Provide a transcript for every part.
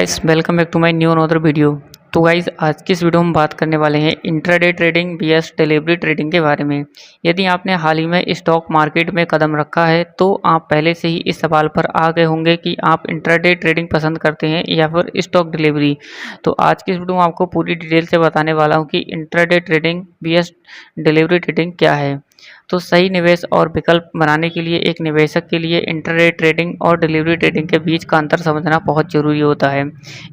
Guys, welcome back to my new another video. तो guys, आज की इस वीडियो में बात करने वाले हैं intraday trading BS delivery trading के बारे में। यदि आपने हाल ही में स्टॉक मार्केट में कदम रखा है तो आप पहले से ही इस सवाल पर आ गए होंगे कि आप इंट्राडे ट्रेडिंग पसंद करते हैं या फिर स्टॉक डिलीवरी। तो आज की इस वीडियो में आपको पूरी डिटेल से बताने वाला हूँ कि intraday trading BS delivery trading क्या है। तो सही निवेश और विकल्प बनाने के लिए एक निवेशक के लिए इंट्राडे ट्रेडिंग और डिलीवरी ट्रेडिंग के बीच का अंतर समझना बहुत ज़रूरी होता है।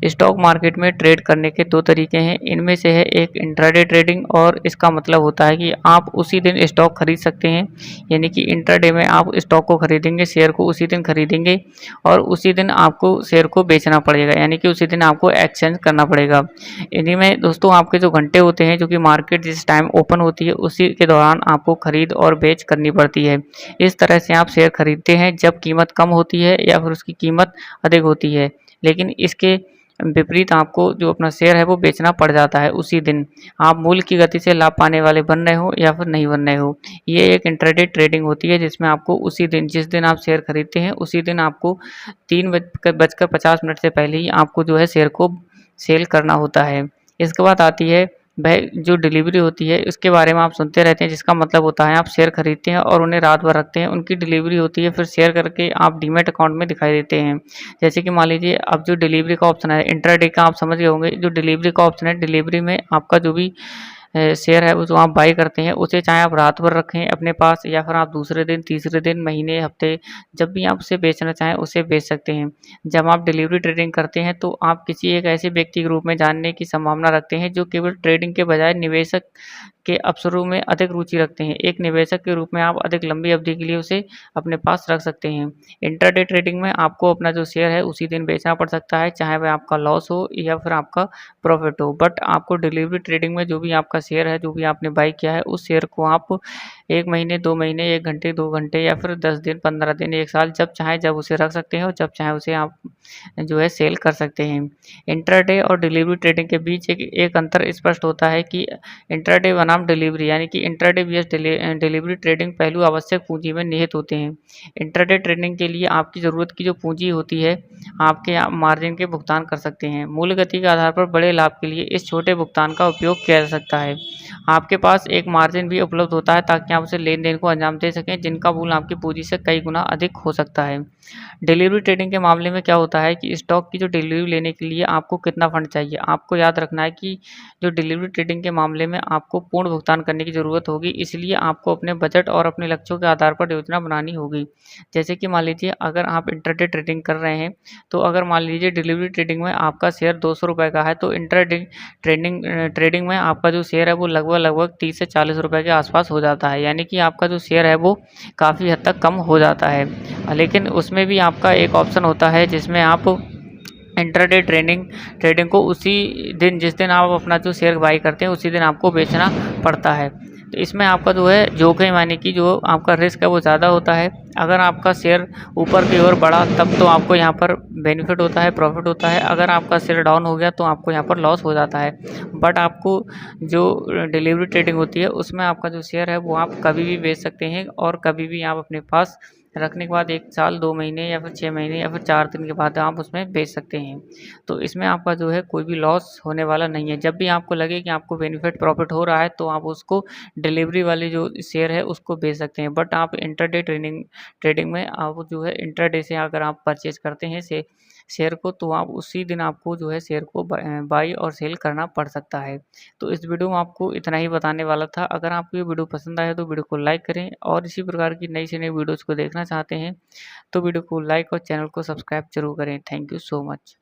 स्टॉक मार्केट में ट्रेड करने के दो तरीके हैं। इनमें से है एक इंट्राडे ट्रेडिंग, और इसका मतलब होता है कि आप उसी दिन स्टॉक खरीद सकते हैं। यानी कि इंट्राडे में आप स्टॉक को खरीदेंगे, शेयर को उसी दिन खरीदेंगे और उसी दिन आपको शेयर को बेचना पड़ेगा, यानी कि उसी दिन आपको एक्सचेंज करना पड़ेगा। इन्हीं में दोस्तों आपके जो घंटे होते हैं, जो कि मार्केट जिस टाइम ओपन होती है उसी के दौरान आपको खरीद और बेच करनी पड़ती है। इस तरह से आप शेयर खरीदते हैं जब कीमत कम होती है या फिर उसकी कीमत अधिक होती है, लेकिन इसके विपरीत आपको जो अपना शेयर है वो बेचना पड़ जाता है उसी दिन। आप मूल्य की गति से लाभ पाने वाले बन रहे हो या फिर नहीं बन रहे हो। ये एक इंट्राडे ट्रेडिंग होती है जिसमें आपको उसी दिन, जिस दिन आप शेयर खरीदते हैं उसी दिन आपको 3:50 से पहले ही आपको जो है शेयर को सेल करना होता है। इसके बाद आती है वह जो डिलीवरी होती है, उसके बारे में आप सुनते रहते हैं, जिसका मतलब होता है आप शेयर खरीदते हैं और उन्हें रात भर रखते हैं, उनकी डिलीवरी होती है, फिर शेयर करके आप डीमैट अकाउंट में दिखाई देते हैं। जैसे कि मान लीजिए अब जो डिलीवरी का ऑप्शन है इंट्राडे का, आप समझ गए होंगे। जो डिलीवरी का ऑप्शन है, डिलीवरी में आपका जो भी शेयर है वो जो आप बाई करते हैं उसे चाहे आप रात भर रखें अपने पास या फिर आप दूसरे दिन, तीसरे दिन, महीने, हफ्ते, जब भी आप उसे बेचना चाहें उसे बेच सकते हैं। जब आप डिलीवरी ट्रेडिंग करते हैं तो आप किसी एक ऐसे व्यक्ति के रूप में जानने की संभावना रखते हैं जो केवल ट्रेडिंग के बजाय निवेशक के अवसरों में अधिक रुचि रखते हैं। एक निवेशक के रूप में आप अधिक लंबी अवधि के लिए उसे अपने पास रख सकते हैं। इंट्राडे ट्रेडिंग में आपको अपना जो शेयर है उसी दिन बेचना पड़ सकता है, चाहे वह आपका लॉस हो या फिर आपका प्रॉफिट हो। बट आपको डिलीवरी ट्रेडिंग में जो भी आपका शेयर है, जो भी आपने बाई किया है, उस शेयर को आप 1 महीने, 2 महीने, 1 घंटे, 2 घंटे या फिर 10 दिन, 15 दिन, 1 साल, जब चाहें जब उसे रख सकते हैं और जब चाहें उसे आप जो है सेल कर सकते हैं। इंट्राडे और डिलीवरी ट्रेडिंग के बीच एक अंतर स्पष्ट होता है कि इंट्राडे बनाम डिलीवरी, यानी कि इंट्राडे बीएस डिलीवरी ट्रेडिंग पहलू आवश्यक पूंजी में निहित होते हैं। इंट्राडे ट्रेडिंग के लिए आपकी ज़रूरत की जो पूंजी होती है, आपके आप मार्जिन के भुगतान कर सकते हैं। मूल्य गति के आधार पर बड़े लाभ के लिए इस छोटे भुगतान का उपयोग किया जा सकता है। आपके पास एक मार्जिन भी उपलब्ध होता है ताकि आप उसे लेन देन को अंजाम दे सकें, जिनका मूल्य आपकी पूंजी से कई गुना अधिक हो सकता है। डिलीवरी ट्रेडिंग के मामले में क्या होता है कि स्टॉक की जो डिलीवरी लेने के लिए आपको कितना फंड चाहिए, आपको याद रखना है कि जो डिलीवरी ट्रेडिंग के मामले में आपको पूर्ण भुगतान करने की ज़रूरत होगी, इसलिए आपको अपने बजट और अपने लक्ष्यों के आधार पर योजना बनानी होगी। जैसे कि मान लीजिए अगर आप इंट्राडे ट्रेडिंग कर रहे हैं, तो अगर मान लीजिए डिलीवरी ट्रेडिंग में आपका शेयर 200 रुपये का है, तो इंट्राडे ट्रेडिंग में आपका जो शेयर है वो लगभग 30 से 40 रुपये के आसपास हो जाता है, यानी कि आपका जो शेयर है वो काफ़ी हद तक कम हो जाता है। लेकिन उसमें भी आपका एक ऑप्शन होता है जिसमें आप इंट्राडे ट्रेडिंग को उसी दिन, जिस दिन आप अपना जो शेयर बाई करते हैं उसी दिन आपको बेचना पड़ता है। तो इसमें आपका जो है जोखिम, यानी कि जो आपका रिस्क है वो ज़्यादा होता है। अगर आपका शेयर ऊपर की ओर बढ़ा तब तो आपको यहाँ पर बेनिफिट होता है, प्रॉफिट होता है। अगर आपका शेयर डाउन हो गया तो आपको यहाँ पर लॉस हो जाता है। बट आपको जो डिलीवरी ट्रेडिंग होती है उसमें आपका जो शेयर है वो आप कभी भी बेच सकते हैं और कभी भी आप अपने पास रखने के बाद 1 साल, 2 महीने या फिर 6 महीने या फिर 4 दिन के बाद आप उसमें बेच सकते हैं। तो इसमें आपका जो है कोई भी लॉस होने वाला नहीं है। जब भी आपको लगे कि आपको बेनिफिट, प्रॉफिट हो रहा है तो आप उसको डिलीवरी वाली जो शेयर है उसको बेच सकते हैं। बट आप इंट्राडे ट्रेडिंग में आप जो है इंट्राडे से अगर आप परचेज करते हैं शेयर को, तो आप उसी दिन आपको जो है शेयर को बाई और सेल करना पड़ सकता है। तो इस वीडियो में आपको इतना ही बताने वाला था। अगर आपको ये वीडियो पसंद आया तो वीडियो को लाइक करें, और इसी प्रकार की नई से नई वीडियोज़ को देखना चाहते हैं तो वीडियो को लाइक और चैनल को सब्सक्राइब जरूर करें। Thank you so much.